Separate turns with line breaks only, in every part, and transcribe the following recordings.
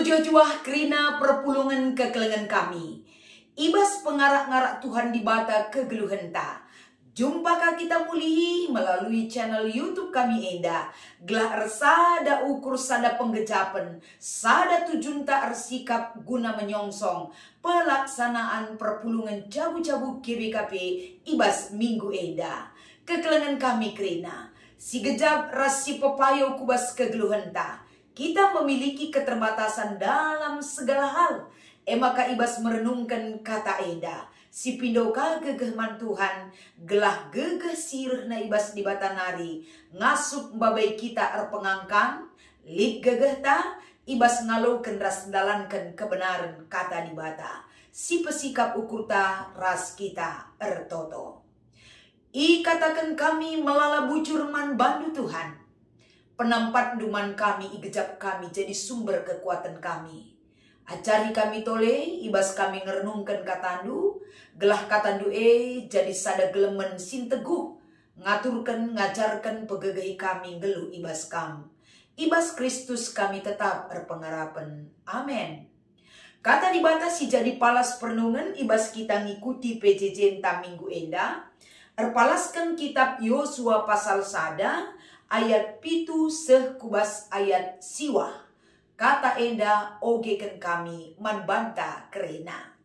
mejuah kerina perpulungan kekelengan kami. Ibas pengarak-ngarak Tuhan di bata kegeluhenta. Jumpakah kita muli melalui channel YouTube kami Enda. Gelah ersada ukur sada penggejapan, sada tujunta ersikap guna menyongsong pelaksanaan perpulungan jabu-jabu GBKP ibas Minggu Enda. Kekelengan kami kerina, si gejab rasi pepayo kubas kegeluhenta. Kita memiliki keterbatasan dalam segala hal. Maka ibas merenungkan kata Enda. Si pindoka gegehman Tuhan, gelah gegeh sirih na ibas di batanari, ngasup babai kita erpengangkang, lit gegeh ta, ibas ngaluken ras dalankan kebenaran kata di bata. Si pesikap ukur ta ras kita ertoto. I katakan kami melala bujur man bandu Tuhan. Penampat duman kami, igejap kami jadi sumber kekuatan kami. Acari kami tole, ibas kami ngerenungkan katandu, gelah katandu jadi sada gelemen sin teguh, ngaturkan, ngajarkan pegegahi kami geluh ibas kam. Ibas Kristus kami tetap berpengharapan. Amin. Kata dibatasi jadi palas pernungan, ibas kita ngikuti PJJ entah Minggu Enda, erpalaskan kitab Yosua pasal sada, ayat pitu seh kubas ayat siwah. Kata Enda ogeken kami manbanta kerena.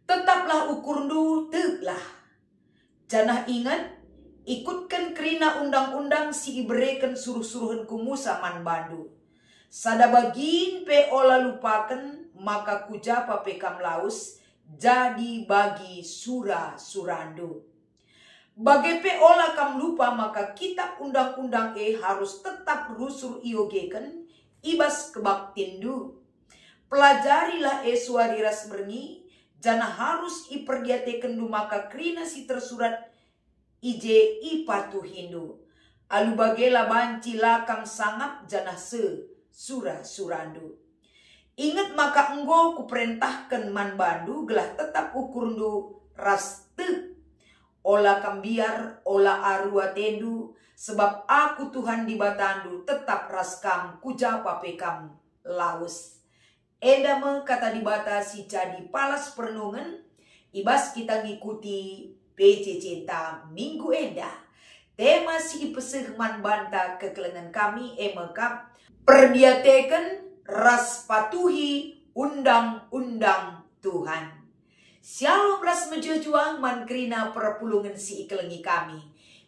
Tetaplah ukurdu teglah. Janah ingat, ikutkan kerina undang-undang si ibereken suruh-suruhan kumusa manbandu. Sada bagin pe ola lupakan, maka kujapa pe kam laus, jadi bagi sura-surandu. Bagai pe ola kam lupa, maka kitab undang-undang harus tetap rusur iogeken, ibas kebaktindu. Pelajarilah suariras merni, jana harus iperdiatekendu maka krina si tersurat ije ipatu hindu. Alu bagela banci lakang sangap jana sura surandu. Ingat maka enggo kuperintahkan man bandu gelah tetap ukurndu ras te. Ola kambiar, ola arua tendu, sebab aku Tuhan di batandu tetap raskam kujapa pekam laus. Enda me kata dibatasi jadi palas perenungan, ibas kita ngikuti PJ Cinta Minggu Enda. Tema si ipeseh man banta kekelengan kami emekap perdiateken ras patuhi undang-undang Tuhan. Shalom ras mejujuang man krina perpulungan si ikelengi kami.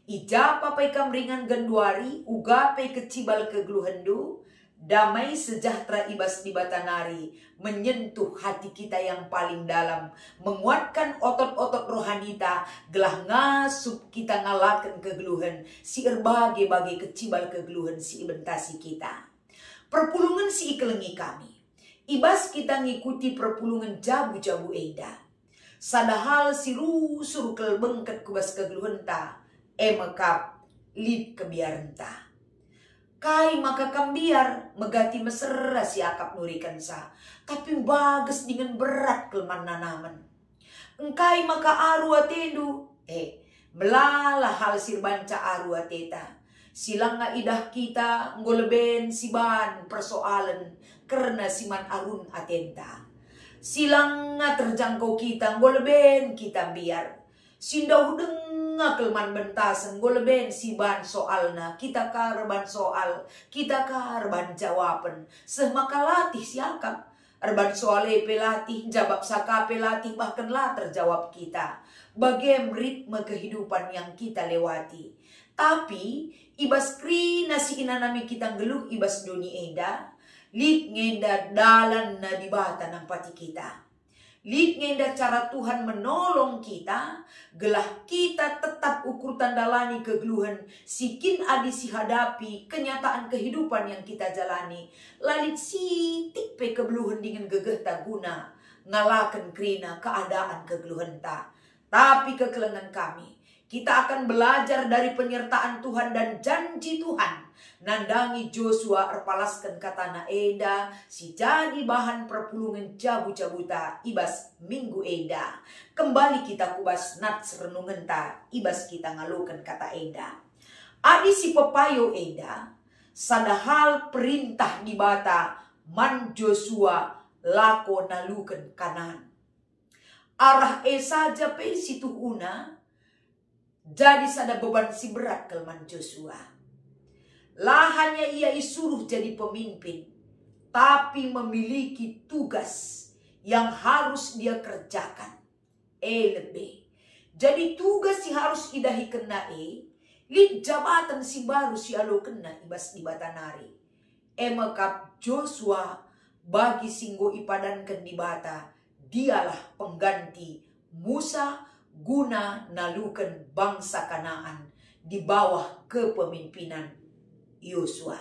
Ija papai kamringan genduari, ugape kecibal kegeluhendu, damai sejahtera ibas di batanari, menyentuh hati kita yang paling dalam, menguatkan otot-otot rohanita, gelah ngasup kita ngalakan kegeluhan, si erbage-bage kecibal kegeluhan si ibentasi kita. Perpulungan si ikelengi kami, ibas kita ngikuti perpulungan jabu-jabu Eda. Sadahal si rusur kelbengket kubas kegeluhenta, emekap lid kebiarenta. Kai maka kambiar megati mesera si akap nurikan sa, tapi bagus dengan berat kelman nanaman. Engkai maka arua tendu, melala hal sirbanca arua teta. Silang nga idah kita ngoleben siban persoalan karena siman arun atenta. Silang nga terjangkau kita ngoleben kita biar. Sindaw denga kelman bentasan ngoleben siban soalna. Kita karban soal, kita karban jawaban. Semaka latih siakap. Arban soale pelatih, jawab saka pelatih bahkan lah terjawab kita. Bagem ritme kehidupan yang kita lewati. Tapi ibas krina si inanami kita ngeluh ibas dunia Enda. Lid ngenda dalan na di bata ng pati kita. Lid ngenda cara Tuhan menolong kita. Gelah kita tetap ukur tandalani kegeluhan. Sikin adi si hadapi kenyataan kehidupan yang kita jalani. Lalit sitik pe kegeluhan dengan gegeh ta guna. Ngalakan krina keadaan kegeluhan ta. Tapi kekelengan kami. Kita akan belajar dari penyertaan Tuhan dan janji Tuhan. Nandangi Joshua erpalaskan katana Enda, si jadi bahan perpulungan jabu-jabuta ibas Minggu Enda. Kembali kita kubas nats renungan ta, ibas kita ngalukan kata Enda. Adi si pepayo Enda, sadahal perintah di bata man Joshua lako naluken kanan. Arah saja pe situ una jadi sada beban si berat kelman Joshua. Lahannya ia isuruh jadi pemimpin, tapi memiliki tugas yang harus dia kerjakan. Lebih. Jadi tugas si harus idahi kena lid jabatan si baru si alo kena ibas di batanari. Maka Joshua bagi singgo ipadankan di bata, dialah pengganti Musa guna nalukan bangsa Kanaan di bawah kepemimpinan Yosua.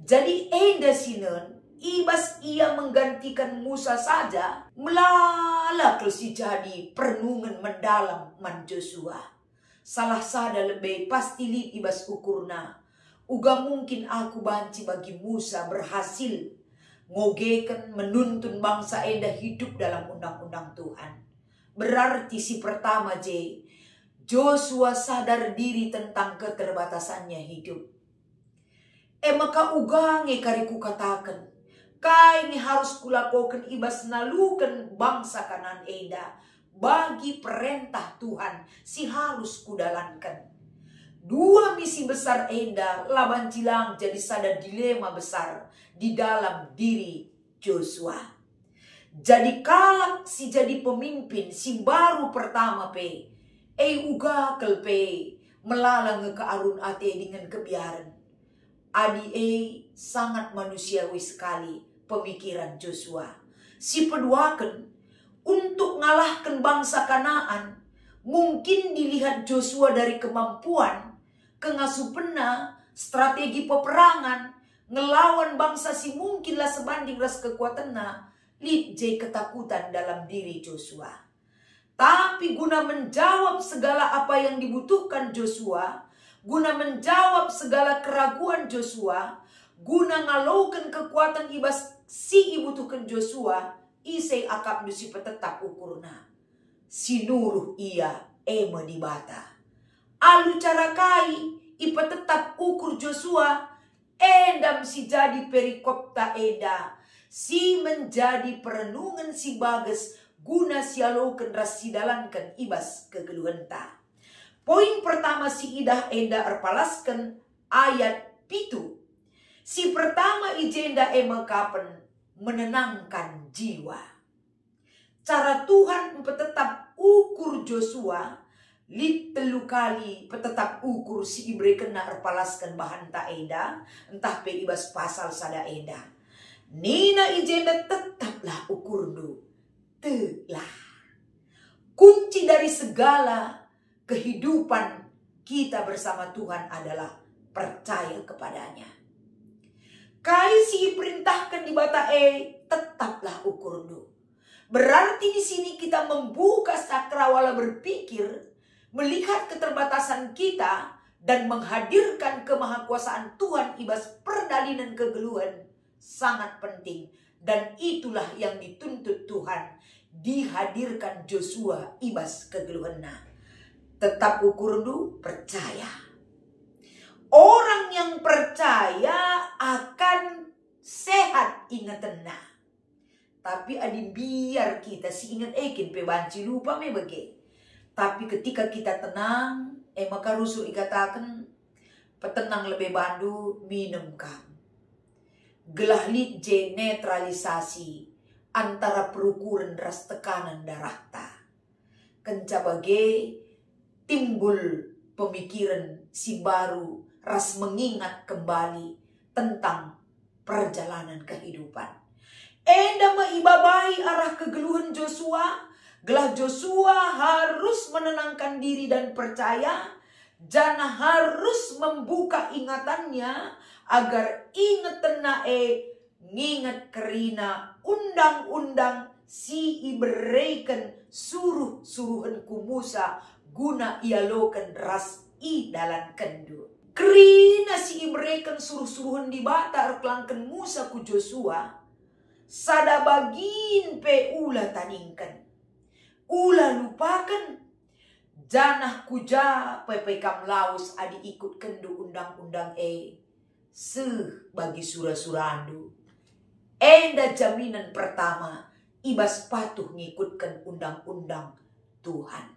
Jadi enda sinon ibas ia menggantikan Musa saja melala si jadi perenungan mendalam man Joshua. Salah sada lebih pasti li ibas ukurna. Uga mungkin aku banci bagi Musa berhasil ngogekan menuntun bangsa enda hidup dalam undang-undang Tuhan. Berarti si pertama Joshua sadar diri tentang keterbatasannya hidup. Maka ugange kariku katakan, kai ini harus kulakokan ibas nalukan bangsa Kanaan enda. Bagi perintah Tuhan si harus kudalankan. Dua misi besar enda laban cilang jadi sada dilema besar di dalam diri Joshua. Jadi kalak si jadi pemimpin si baru pertama pe uga kelpe melalang ke arun ate dengan kebiaran. Adi sangat manusiawi sekali pemikiran Joshua. Si peduakan untuk ngalahkan bangsa Kanaan mungkin dilihat Joshua dari kemampuan kengasupena strategi peperangan ngelawan bangsa si mungkinlah sebanding ras kekuatannya lid ketakutan dalam diri Joshua. Tapi guna menjawab segala apa yang dibutuhkan Joshua, guna menjawab segala keraguan Joshua, guna ngalaukan kekuatan ibas si ibutuhkan Joshua, isai akap dusi petetap ukurna. Sinuruh ia di bata. Alu cara kai ipa tetap ukur Joshua endam si jadi perikopta eda. Si menjadi perenungan si bagas guna sialoken ras sidalankan ibas kegeluhenta. Poin pertama si idah enda erpalaskan ayat pitu. Si pertama ijenda kapan menenangkan jiwa. Cara Tuhan tetap ukur Joshua lit telu kali petetap ukur si ibre kena erpalaskan bahan ta eda entah pe ibas pasal sada eda. Nina ijenda tetaplah ukur du. Telah. Kunci dari segala kehidupan kita bersama Tuhan adalah percaya kepadanya. Kai si perintahkan di bata tetaplah ukur du. Berarti di sini kita membuka sakrawala berpikir, melihat keterbatasan kita dan menghadirkan kemahakuasaan Tuhan ibas perdalinan kegeluhan sangat penting. Dan itulah yang dituntut Tuhan dihadirkan Joshua ibas kegeluhanna. Tetap ukur du percaya. Orang yang percaya akan sehat ingatanna. Tapi adi biar kita si ingat pe banci lupa me bage. Tapi ketika kita tenang, maka Rasul ikatakan petenang lebih bandu minum kam. Gelah lid netralisasi antara perukuran ras tekanan darah ta. Kenca bage timbul pemikiran si baru ras mengingat kembali tentang perjalanan kehidupan. Enda maibabai arah kegeluhan Joshua. Gelah Joshua harus menenangkan diri dan percaya. Jana harus membuka ingatannya agar ingatan ngingat kerina undang-undang si iberikan suruh-suruhan ku Musa guna ialokan ras i dalan kendu. Kerina si iberikan suruh-suruhan di bata erkelangkan Musa ku Joshua. Sada bagin pe ula taningkan. Ula lupakan. Janah kuja pepe kam laus adi ikut kendu undang-undang bagi surah-surandu. Enda jaminan pertama, ibas patuh ngikutkan undang-undang Tuhan.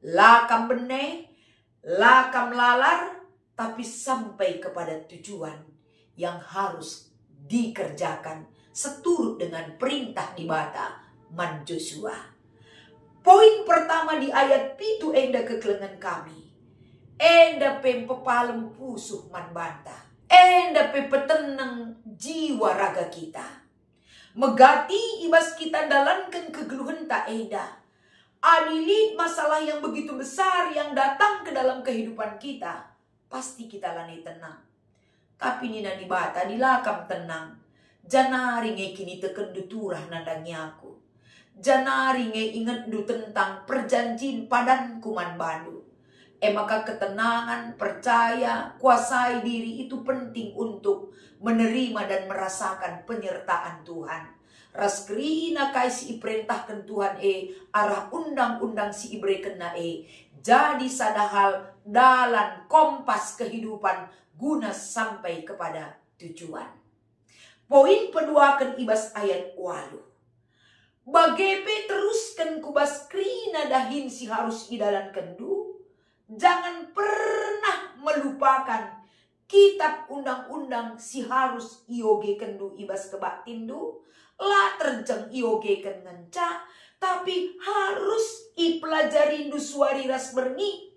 Lakam beneh, lakam lalar, tapi sampai kepada tujuan yang harus dikerjakan seturut dengan perintah di bata man Joshua. Poin pertama di ayat pitu enda kekelengan kami. Enda pempepalem pusuh man banta. Enda pepetenang jiwa raga kita. Megati ibas kita dalankan kegeluhan tak enda. Adilit masalah yang begitu besar yang datang ke dalam kehidupan kita. Pasti kita lani tenang. Tapi nina di bata dilakam tenang. Janari nge kini teken duturah nandangnya aku. Janari nge ingat du tentang perjanjian padan kuman badu. Maka ketenangan, percaya, kuasai diri itu penting untuk menerima dan merasakan penyertaan Tuhan. Raskrina kai si iperintahkan Tuhan arah undang-undang si ibreken na jadi sadahal dalam kompas kehidupan guna sampai kepada tujuan. Poin kedua kan ibas ayat walu. Bagepe teruskan kubas krina dahin si harus idalan kendu. Jangan pernah melupakan kitab undang-undang si harus ioge kendu ibas kebak tindu. La terjang ioge ken ngenca, tapi harus ipelajari du suari ras berni.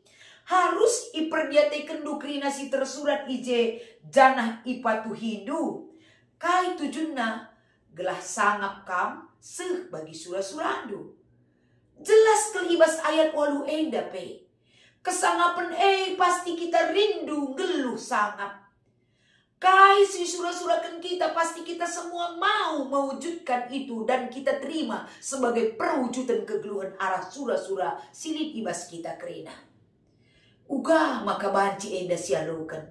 Harus iperdiate kendu krina si tersurat ije janah ipatu hindu. Kai tujunna gelah sangap kam seh bagi surah-surandu. Jelas kelibas ayat walu enda pe. Kesangapan pasti kita rindu geluh sangap. Kai si surah-surahkan kita pasti kita semua mau mewujudkan itu dan kita terima sebagai perwujudan kegeluhan arah surah-surah silid ibas kita kerina. Uga maka banci enda sialukan.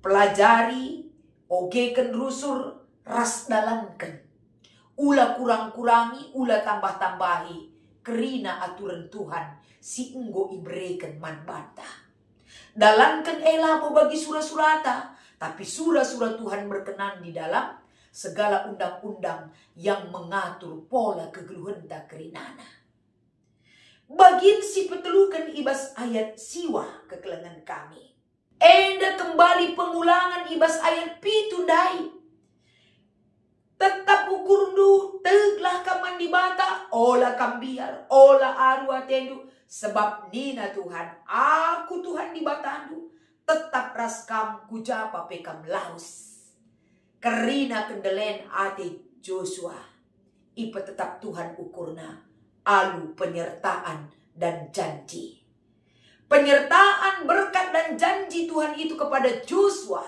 Pelajari, ogeken rusur, ras dalankan. Ula kurang-kurangi, ula tambah-tambahi. Kerina aturan Tuhan si enggo ibreken man bantah. Dalankan elamo bagi surah-surata. Tapi surah-surah Tuhan berkenan di dalam segala undang-undang yang mengatur pola kegeluhan tak kerinana. Bagin si petelukan ibas ayat siwa kekelengan kami. Enda kembali pengulangan ibas ayat pitu dai. Tetap ukur du teglah kaman di bata, ola kambiar, ola arwa tendu. Sebab nina Tuhan, aku Tuhan di batandu. Tetap raskam kujapa pekam laus. Kerina kendelen ate Joshua. Ipa tetap Tuhan ukurna. Alu penyertaan dan janji. Penyertaan, berkat dan janji Tuhan itu kepada Joshua.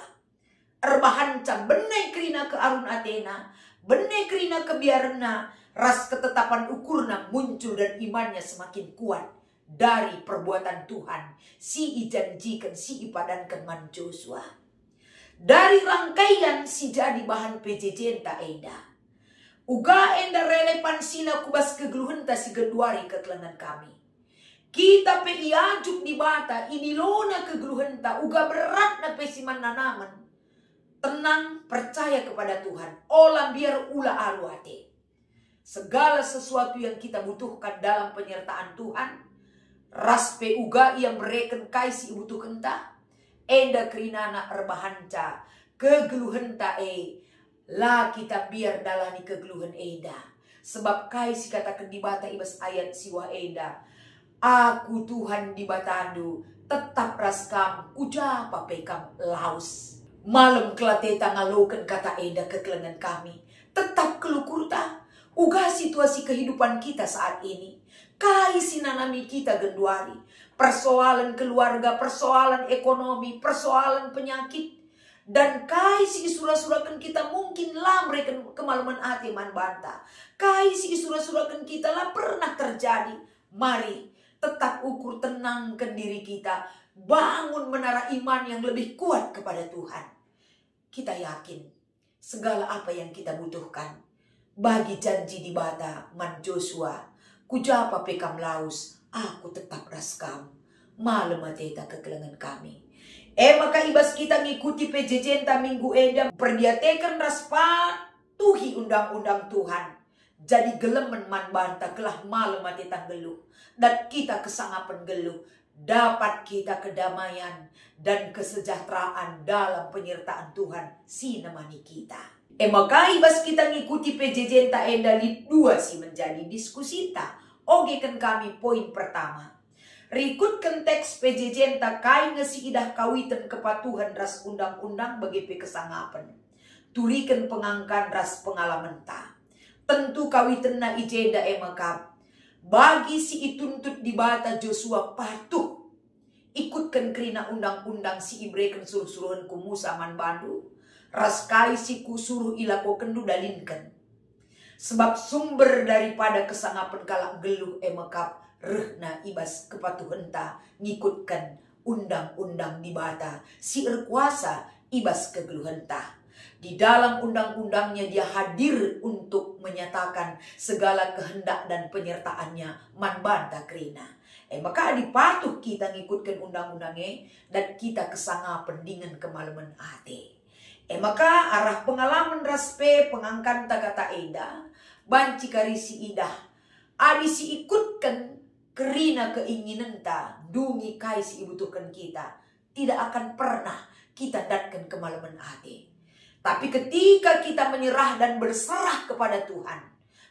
Erbahanca benai kerina ke arun Athena. Benai kerina ke biarna. Ras ketetapan ukurna muncul dan imannya semakin kuat. Dari perbuatan Tuhan, si ijanjikan, si ipadankan man Joshua. Dari rangkaian si jadi bahan PJJ enta enda. Uga enda relevansina kubas kegeluhan ta si geduari kekelengan kami. Kita pe iajuk di bata, ini lona kegeluhan ta, uga berat na pesiman nanaman. Tenang, percaya kepada Tuhan, olah biar ula aluate. Segala sesuatu yang kita butuhkan dalam penyertaan Tuhan, raspe uga yang bereken kaisi ibutu kenta. Enda kerinana erbahanca. Kegeluhan ta la kita biar dalani kegeluhan enda. Sebab kaisi katakan di bata ibas ayat siwa enda. Aku Tuhan di batandu. Tetap raskam ujapa pekam laus. Malam kelateta ngaloken kata enda kekelengan kami. Tetap kelukurta. Uga situasi kehidupan kita saat ini. Kai sinanami kita genduari. Persoalan keluarga, persoalan ekonomi, persoalan penyakit. Dan kai si surah-surahkan kita mungkin lah mereka kemalaman hati man banta. Kai si surah-surahkan kita lah pernah terjadi. Mari tetap ukur tenangkan diri kita. Bangun menara iman yang lebih kuat kepada Tuhan. Kita yakin segala apa yang kita butuhkan. Bagi janji di bata man Joshua. Kujapa pekam laus, aku tetap raskam. Malam ateta kekelengan kami. Maka ibas kita ngikuti PJJ enta minggu enda. Perdiatekan raspat. tuhi undang-undang Tuhan. Jadi gelemen man banta kelah malam mati tanggeluh. Dan kita kesangapan geluh. Dapat kita kedamaian dan kesejahteraan dalam penyertaan Tuhan sinemani kita. Maka ibas kita ngikuti PJJ ta enda lit 2 si menjadi diskusi ta. Oke kan kami poin pertama. Rikutkan teks PJJ ta kai ngesi idah kawitan kepatuhan ras undang-undang bagi kesangapan. Turikan pengangkan ras pengalaman ta. Tentu kawitan na ijenda emakap. Bagi si ituntut di bata Joshua patuh. Ikutkan kerina undang-undang si ibrekan suruh-suruhan ku Musa man bandu. Raskai si kusuruh ilako kendu dalinkan. Sebab sumber daripada kesangapan kalak geluh emakap. Rehna ibas kepatuhan ta ngikutkan undang-undang di bata. Si erkuasa ibas kegeluhan ta. Di dalam undang-undangnya dia hadir untuk menyatakan segala kehendak dan penyertaannya man banta krina. Maka dipatuh kita ngikutkan undang-undangnya dan kita kesangapan dengan kemalaman hati. Maka arah pengalaman raspe pengangkan kata eda banci karisi idah. Adi si ikutkan kerina keinginan ta dungi kai si ibutuhkan kita. Tidak akan pernah kita datkan kemalaman hati. Tapi ketika kita menyerah dan berserah kepada Tuhan,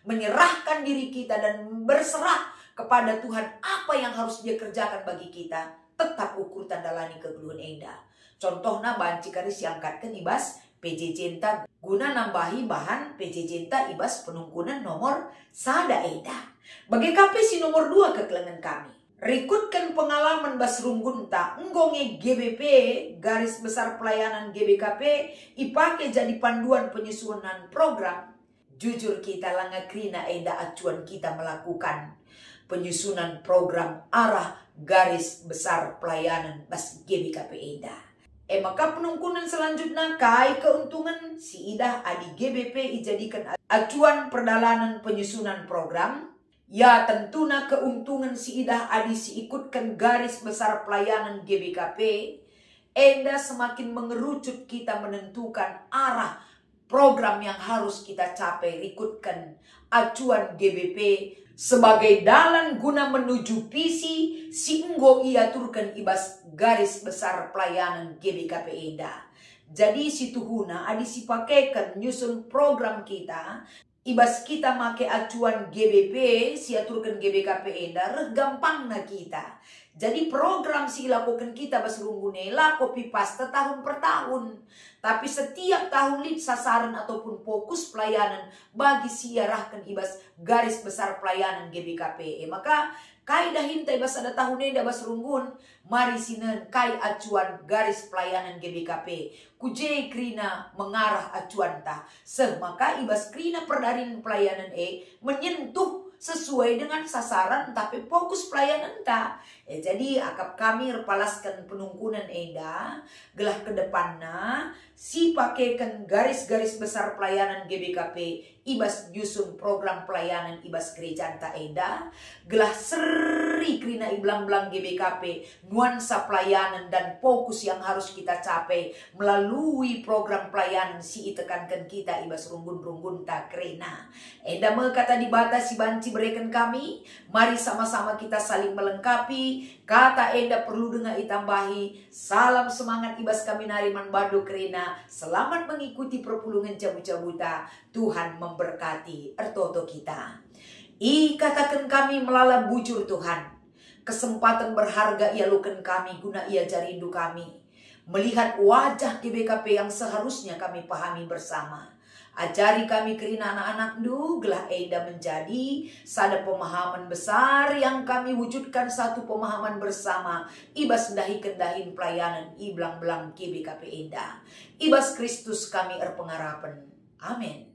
menyerahkan diri kita dan berserah kepada Tuhan apa yang harus dia kerjakan bagi kita, tetap ukur tandalani kegeluhan enda. Contohnya banci karis angkatkan ibas PJJ ta guna nambahi bahan PJJ ta ibas penungkunan nomor sada enda. Bagi KP si nomor 2 kekelengan kami. Rikutkan pengalaman basrunggun ta nggonge GBP garis besar pelayanan GBKP ipake jadi panduan penyusunan program. Jujur kita langakrina enda acuan kita melakukan penyusunan program arah garis besar pelayanan bas GBKP enda. Maka penungkunan selanjutnya kai keuntungan si idah adi GBP dijadikan acuan perdalanan penyusunan program. Ya tentunya keuntungan si idah adi si ikutkan garis besar pelayanan GBKP. Enda semakin mengerucut kita menentukan arah program yang harus kita capai. Ikutkan acuan GBP sebagai dalan guna menuju visi si enggo ia turkan ibas garis besar pelayanan GBKP enda. Jadi si tuhuna adi si pakaikan nyusun program kita. Ibas kita make acuan GBP, si aturkan GBKP enda, gampang na kita. Jadi program si lakukan kita bas runggune, copy paste tahun per tahun. Tapi setiap tahun lip sasaran ataupun fokus pelayanan bagi si arahkan ibas garis besar pelayanan GBKP. Maka kaidah hintai bas ada tahun enda bas runggun, mari sinen kai acuan garis pelayanan GBKP. Kujei krina mengarah acuan ta. Maka ibas krina perdarin pelayanan menyentuh sesuai dengan sasaran tapi fokus pelayanan ta. Jadi akap kami repalaskan penungkunan enda gelah ke depanna si pakaikan garis-garis besar pelayanan GBKP ibas nyusun program pelayanan ibas gereja ta enda gelah seri krina iblang-blang GBKP nuansa pelayanan dan fokus yang harus kita capai melalui program pelayanan si itekankan kita ibas runggun-runggun ta krina. Enda kata dibatasi banci berikan kami, mari sama-sama kita saling melengkapi. Kata enda perlu dengan itambahi. Salam semangat ibas kami nariman bado krina. Selamat mengikuti perpulungan cabut-cabuta. Tuhan memberkati ertoto kita. Katakan kami melala bujur Tuhan. Kesempatan berharga ia lukan kami guna ia jarindu kami. Melihat wajah GBKP yang seharusnya kami pahami bersama. Ajari kami kerina anak-anak gelah enda menjadi sada pemahaman besar yang kami wujudkan satu pemahaman bersama. Ibas dahi-kendahin pelayanan iblang-belang GBKP enda. Ibas Kristus kami erpengarapan. Amin.